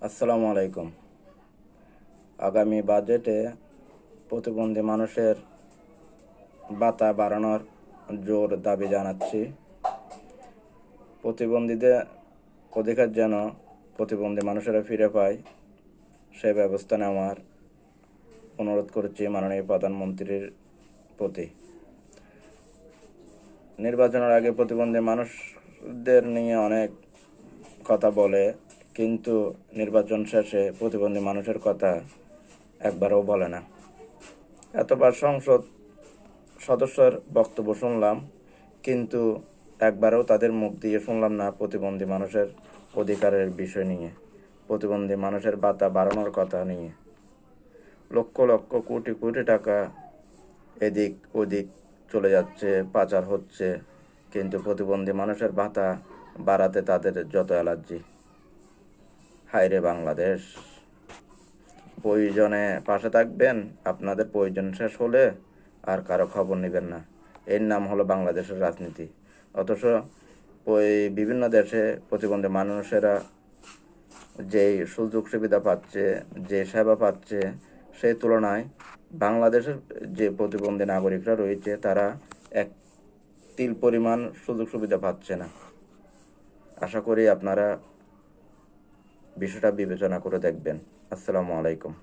আসসালামু আলাইকুম। আগামী বাজেটে প্রতিবন্ধী মানুষের ভাতা বাড়ানোর জোর দাবি জানাচ্ছি। প্রতিবন্ধীদের অধিকার যেন প্রতিবন্ধী মানুষেরা ফিরে পায় সে ব্যবস্থা নেওয়ার অনুরোধ করছি মাননীয় প্রধানমন্ত্রীর প্রতি। নির্বাচনের আগে প্রতিবন্ধী মানুষদের নিয়ে অনেক কথা বলে, কিন্তু নির্বাচন শেষে প্রতিবন্ধী মানুষের কথা একবারও বলে না। এতবার সংসদ সদস্যের বক্তব্য শুনলাম, কিন্তু একবারও তাদের মুখ দিয়ে শুনলাম না প্রতিবন্ধী মানুষের অধিকারের বিষয় নিয়ে, প্রতিবন্ধী মানুষের ভাতা বাড়ানোর কথা নিয়ে। লক্ষ লক্ষ কোটি কোটি টাকা এদিক ওদিক চলে যাচ্ছে, পাচার হচ্ছে, কিন্তু প্রতিবন্ধী মানুষের ভাতা বাড়াতে তাদের যত অ্যালার্জি। হায়রে বাংলাদেশ! প্রয়োজনে পাশে থাকবেন, আপনাদের প্রয়োজন শেষ হলে আর কারো খবর নেবেন না। এর নাম হলো বাংলাদেশের রাজনীতি। অথচ ওই বিভিন্ন দেশে প্রতিবন্ধী মানুষেরা যেই সুযোগ সুবিধা পাচ্ছে, যে সেবা পাচ্ছে, সেই তুলনায় বাংলাদেশের যে প্রতিবন্ধী নাগরিকরা রয়েছে তারা এক তিল পরিমাণ সুযোগ সুবিধা পাচ্ছে না। আশা করি আপনারা বিষয়টা বিবেচনা করে দেখবেন। আসসালামু আলাইকুম।